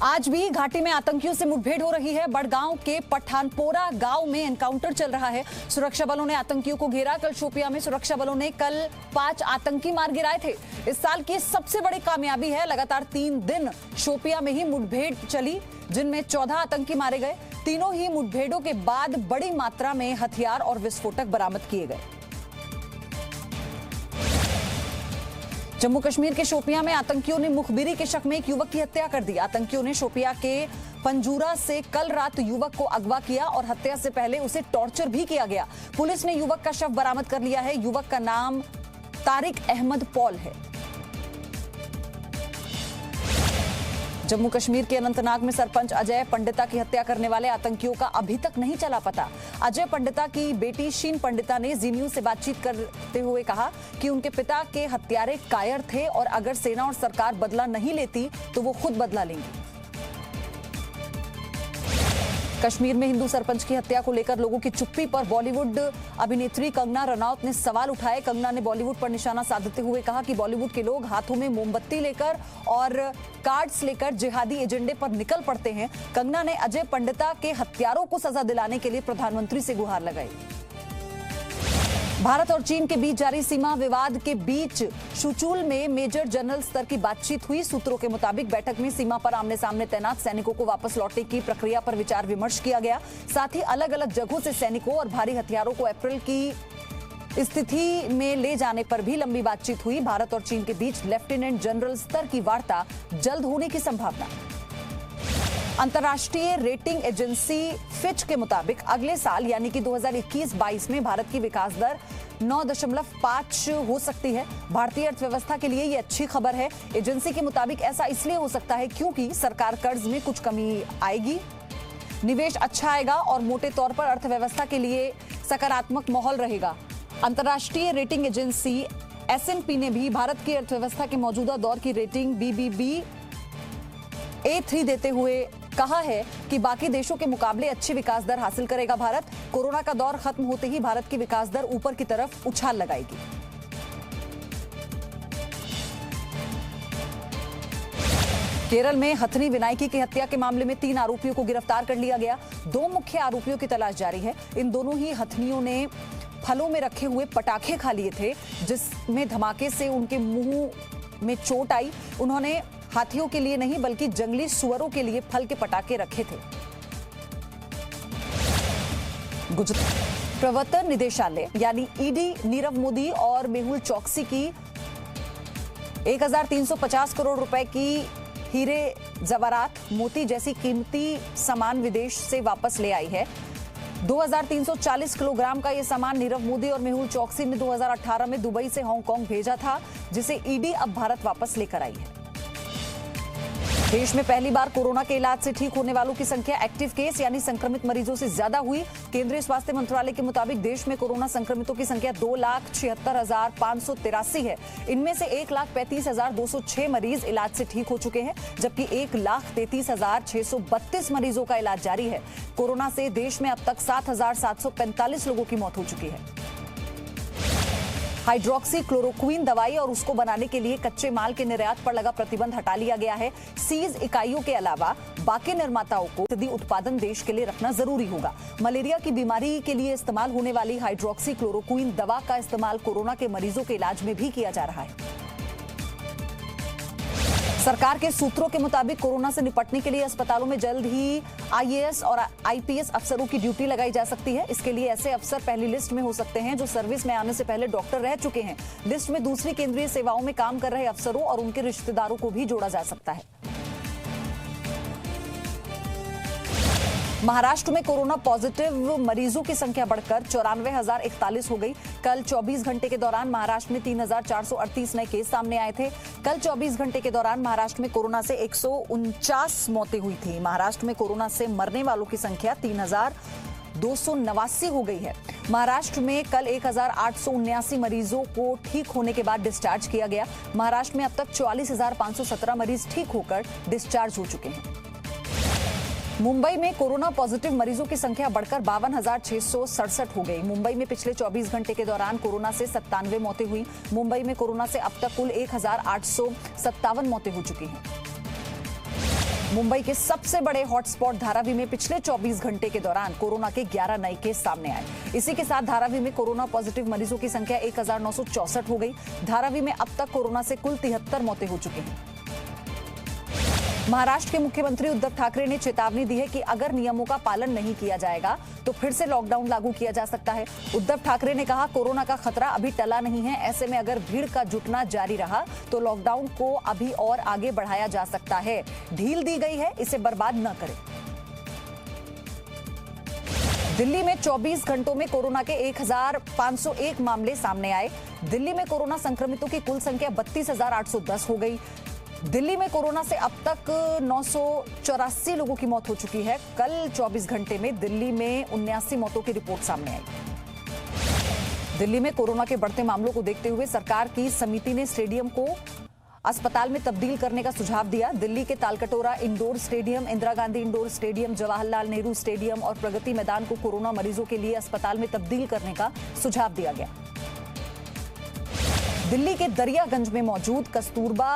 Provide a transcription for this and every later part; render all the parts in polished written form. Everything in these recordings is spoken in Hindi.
आज भी घाटी में आतंकियों से मुठभेड़ हो रही है। बड़गांव के पठानपोरा गांव में एनकाउंटर चल रहा है। सुरक्षा बलों ने आतंकियों को घेरा। कल शोपियां में सुरक्षा बलों ने कल 5 आतंकी मार गिराए थे। इस साल की सबसे बड़ी कामयाबी है। लगातार 3 दिन शोपियां में ही मुठभेड़ चली, जिनमें 14 आतंकी मारे गए। तीनों ही मुठभेड़ों के बाद बड़ी मात्रा में हथियार और विस्फोटक बरामद किए गए। जम्मू कश्मीर के शोपियां में आतंकियों ने मुखबिरी के शक में एक युवक की हत्या कर दी। आतंकियों ने शोपियां के पंजूरा से कल रात युवक को अगवा किया और हत्या से पहले उसे टॉर्चर भी किया गया। पुलिस ने युवक का शव बरामद कर लिया है। युवक का नाम तारिक अहमद पॉल है। जम्मू कश्मीर के अनंतनाग में सरपंच अजय पंडिता की हत्या करने वाले आतंकियों का अभी तक नहीं चला पता। अजय पंडिता की बेटी शीन पंडिता ने जी न्यूज से बातचीत करते हुए कहा कि उनके पिता के हत्यारे कायर थे और अगर सेना और सरकार बदला नहीं लेती तो वो खुद बदला लेंगी। कश्मीर में हिंदू सरपंच की हत्या को लेकर लोगों की चुप्पी पर बॉलीवुड अभिनेत्री कंगना रनौत ने सवाल उठाए। कंगना ने बॉलीवुड पर निशाना साधते हुए कहा कि बॉलीवुड के लोग हाथों में मोमबत्ती लेकर और कार्ड्स लेकर जिहादी एजेंडे पर निकल पड़ते हैं। कंगना ने अजय पंडिता के हत्यारों को सजा दिलाने के लिए प्रधानमंत्री से गुहार लगाई। भारत और चीन के बीच जारी सीमा विवाद के बीच शुचूल में मेजर जनरल स्तर की बातचीत हुई। सूत्रों के मुताबिक बैठक में सीमा पर आमने सामने तैनात सैनिकों को वापस लौटने की प्रक्रिया पर विचार विमर्श किया गया। साथ ही अलग अलग जगहों से सैनिकों और भारी हथियारों को अप्रैल की स्थिति में ले जाने पर भी लंबी बातचीत हुई। भारत और चीन के बीच लेफ्टिनेंट जनरल स्तर की वार्ता जल्द होने की संभावना। अंतर्राष्ट्रीय रेटिंग एजेंसी फिच के मुताबिक अगले साल यानी कि 2021-22 में भारत की विकास दर 9.5 हो सकती है। भारतीय अर्थव्यवस्था के लिए ये अच्छी खबर है। एजेंसी के मुताबिक ऐसा इसलिए हो सकता है क्योंकि सरकार कर्ज में कुछ कमी आएगी, निवेश अच्छा आएगा और मोटे तौर पर अर्थव्यवस्था के लिए सकारात्मक माहौल रहेगा। अंतर्राष्ट्रीय रेटिंग एजेंसी S&P ने भी भारत की अर्थव्यवस्था के मौजूदा दौर की रेटिंग BBB-A3 देते हुए कहा है कि बाकी देशों के मुकाबले अच्छी विकास दर हासिल करेगा भारत। कोरोना का दौर खत्म होते ही भारत की विकास दर ऊपर की तरफ उछाल लगाएगी। केरल में हथनी विनायकी की हत्या के मामले में 3 आरोपियों को गिरफ्तार कर लिया गया। 2 मुख्य आरोपियों की तलाश जारी है। इन दोनों ही हथनियों ने फलों में रखे हुए पटाखे खा लिए थे, जिसमें धमाके से उनके मुंह में चोट आई। उन्होंने हाथियों के लिए नहीं बल्कि जंगली सुअरों के लिए फल के पटाखे रखे थे। गुजरात प्रवर्तन निदेशालय यानी ईडी नीरव मोदी और मेहुल चौकसी की 1350 करोड़ रुपए की हीरे जवारात मोती जैसी कीमती सामान विदेश से वापस ले आई है। 2340 किलोग्राम का यह सामान नीरव मोदी और मेहुल चौकसी ने 2018 में दुबई से हांगकांग भेजा था, जिसे ईडी अब भारत वापस लेकर आई है। देश में पहली बार कोरोना के इलाज से ठीक होने वालों की संख्या एक्टिव केस यानी संक्रमित मरीजों से ज्यादा हुई। केंद्रीय स्वास्थ्य मंत्रालय के मुताबिक देश में कोरोना संक्रमितों की संख्या 2,76,583 है। इनमें से 1,35,206 मरीज इलाज से ठीक हो चुके हैं, जबकि 1,33,632 मरीजों का इलाज जारी है। कोरोना से देश में अब तक 7,745 लोगों की मौत हो चुकी है। हाइड्रोक्सी क्लोरोक्वीन दवाई और उसको बनाने के लिए कच्चे माल के निर्यात पर लगा प्रतिबंध हटा लिया गया है। सीज इकाइयों के अलावा बाकी निर्माताओं को औषधि उत्पादन देश के लिए रखना जरूरी होगा। मलेरिया की बीमारी के लिए इस्तेमाल होने वाली हाइड्रोक्सी क्लोरोक्वीन दवा का इस्तेमाल कोरोना के मरीजों के इलाज में भी किया जा रहा है। सरकार के सूत्रों के मुताबिक कोरोना से निपटने के लिए अस्पतालों में जल्द ही आईएएस और आईपीएस अफसरों की ड्यूटी लगाई जा सकती है। इसके लिए ऐसे अफसर पहली लिस्ट में हो सकते हैं जो सर्विस में आने से पहले डॉक्टर रह चुके हैं। लिस्ट में दूसरी केंद्रीय सेवाओं में काम कर रहे अफसरों और उनके रिश्तेदारों को भी जोड़ा जा सकता है। महाराष्ट्र में कोरोना पॉजिटिव मरीजों की संख्या बढ़कर 94,041 हो गई। कल 24 घंटे के दौरान महाराष्ट्र में 3,438 नए केस सामने आए थे। कल 24 घंटे के दौरान महाराष्ट्र में कोरोना से 149 मौतें हुई थी। महाराष्ट्र में कोरोना से मरने वालों की संख्या 3,289 हो गई है। महाराष्ट्र में कल 1,879 मरीजों को ठीक होने के बाद डिस्चार्ज किया गया। महाराष्ट्र में अब तक 44,517 मरीज ठीक होकर डिस्चार्ज हो चुके हैं। मुंबई में कोरोना पॉजिटिव मरीजों की संख्या बढ़कर 52,667 हो गई। मुंबई में पिछले 24 घंटे के दौरान कोरोना से 97 मौतें हुई। मुंबई में कोरोना से अब तक कुल 1,857 मौतें हो चुकी हैं। मुंबई के सबसे बड़े हॉटस्पॉट धारावी में पिछले 24 घंटे के दौरान कोरोना के 11 नए केस सामने आए। इसी के साथ धारावी में कोरोना पॉजिटिव मरीजों की संख्या 1964 हो गई। धारावी में अब तक कोरोना से कुल 73 मौतें हो चुकी हैं। महाराष्ट्र के मुख्यमंत्री उद्धव ठाकरे ने चेतावनी दी है कि अगर नियमों का पालन नहीं किया जाएगा तो फिर से लॉकडाउन लागू किया जा सकता है। उद्धव ठाकरे ने कहा, कोरोना का खतरा अभी टला नहीं है। ऐसे में अगर भीड़ का जुटना जारी रहा तो लॉकडाउन को अभी और आगे बढ़ाया जा सकता है। ढील दी गई है, इसे बर्बाद न करें। दिल्ली में 24 घंटों में कोरोना के 1501 मामले सामने आए। दिल्ली में कोरोना संक्रमितों की कुल संख्या 32,810 हो गई। दिल्ली में कोरोना से अब तक 984 लोगों की मौत हो चुकी है। कल 24 घंटे में दिल्ली में 79 मौतों की रिपोर्ट सामने आई। दिल्ली में कोरोना के बढ़ते मामलों को देखते हुए सरकार की समिति ने स्टेडियम को अस्पताल में तब्दील करने का सुझाव दिया। दिल्ली के Talkatora indoor stadium, Indira Gandhi indoor stadium, Jawaharlal Nehru stadium और प्रगति मैदान को कोरोना मरीजों के लिए अस्पताल में तब्दील करने का सुझाव दिया गया। दिल्ली के दरियागंज में मौजूद कस्तूरबा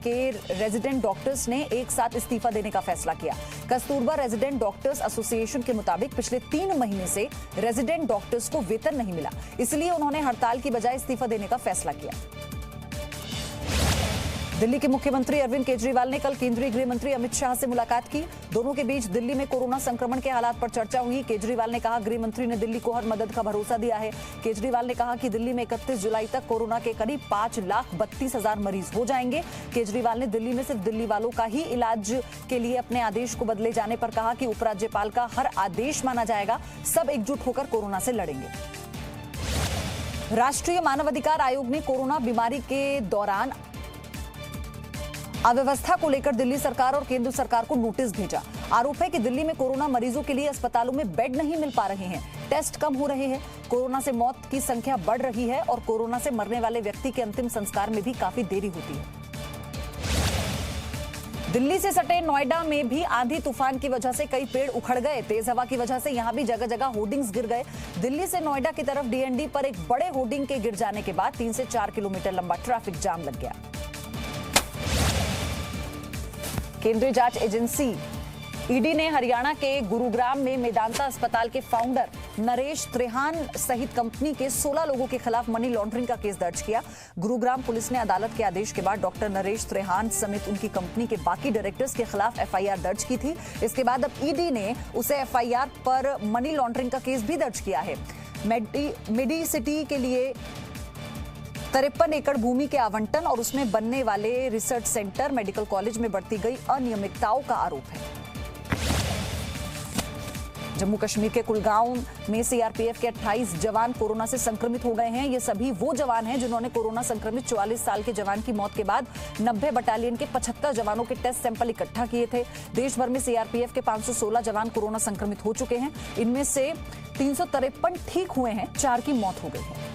के रेजिडेंट डॉक्टर्स ने एक साथ इस्तीफा देने का फैसला किया। कस्तूरबा रेजिडेंट डॉक्टर्स एसोसिएशन के मुताबिक पिछले 3 महीने से रेजिडेंट डॉक्टर्स को वेतन नहीं मिला, इसलिए उन्होंने हड़ताल की बजाय इस्तीफा देने का फैसला किया। दिल्ली के मुख्यमंत्री अरविंद केजरीवाल ने कल केंद्रीय गृह मंत्री अमित शाह से मुलाकात की। दोनों के बीच दिल्ली में कोरोना संक्रमण के हालात पर चर्चा हुई। केजरीवाल ने कहा, गृह मंत्री ने दिल्ली को हर मदद का भरोसा दिया है। केजरीवाल ने कहा कि दिल्ली में 31 जुलाई तक कोरोना के करीब 5,32,000 मरीज हो जाएंगे। केजरीवाल ने दिल्ली में सिर्फ दिल्ली वालों का ही इलाज के लिए अपने आदेश को बदले जाने पर कहा कि उपराज्यपाल का हर आदेश माना जाएगा। सब एकजुट होकर कोरोना से लड़ेंगे। राष्ट्रीय मानवाधिकार आयोग ने कोरोना बीमारी के दौरान अव्यवस्था को लेकर दिल्ली सरकार और केंद्र सरकार को नोटिस भेजा। आरोप है कि दिल्ली में कोरोना मरीजों के लिए अस्पतालों में बेड नहीं मिल पा रहे हैं, टेस्ट कम हो रहे हैं, कोरोना से मौत की संख्या बढ़ रही है और कोरोना से मरने वाले व्यक्ति के अंतिम संस्कार में भी काफी देरी होती है। दिल्ली से सटे नोएडा में भी आंधी तूफान की वजह से कई पेड़ उखड़ गए। तेज हवा की वजह से यहां भी जगह जगह होर्डिंग्स गिर गए। दिल्ली से नोएडा की तरफ डीएनडी पर एक बड़े होर्डिंग के गिर जाने के बाद 3 से 4 किलोमीटर लंबा ट्रैफिक जाम लग गया। केंद्रीय जांच एजेंसी ईडी ने हरियाणा के गुरुग्राम में मेदांता अस्पताल के फाउंडर नरेश त्रेहान सहित कंपनी के 16 लोगों के खिलाफ मनी लॉन्ड्रिंग का केस दर्ज किया। गुरुग्राम पुलिस ने अदालत के आदेश के बाद डॉक्टर नरेश त्रेहान समेत उनकी कंपनी के बाकी डायरेक्टर्स के खिलाफ एफआईआर दर्ज की थी। इसके बाद अब ईडी ने उसे एफआईआर पर मनी लॉन्ड्रिंग का केस भी दर्ज किया है। मेडी सिटी के लिए 53 एकड़ भूमि के आवंटन और उसमें बनने वाले रिसर्च सेंटर, मेडिकल कॉलेज में बढ़ती गई अनियमितताओं का आरोप है। जम्मू कश्मीर के कुलगांव में सीआरपीएफ के 28 जवान कोरोना से संक्रमित हो गए हैं। ये सभी वो जवान हैं जिन्होंने कोरोना संक्रमित 44 साल के जवान की मौत के बाद 90 बटालियन के 75 जवानों के टेस्ट सैंपल इकट्ठा किए थे। देश भर में सीआरपीएफ के 516 जवान कोरोना संक्रमित हो चुके हैं। इनमें से 353 ठीक हुए हैं, 4 की मौत हो गई है।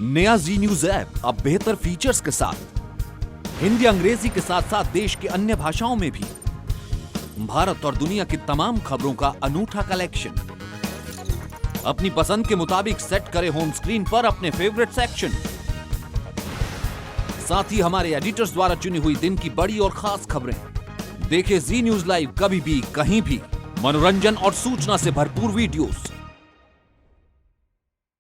नया जी न्यूज ऐप अब बेहतर फीचर्स के साथ हिंदी अंग्रेजी के साथ साथ देश की अन्य भाषाओं में भी भारत और दुनिया की तमाम खबरों का अनूठा कलेक्शन। अपनी पसंद के मुताबिक सेट करें होम स्क्रीन पर अपने फेवरेट सेक्शन। साथ ही हमारे एडिटर्स द्वारा चुनी हुई दिन की बड़ी और खास खबरें। देखें जी न्यूज लाइव कभी भी कहीं भी। मनोरंजन और सूचना से भरपूर वीडियोस,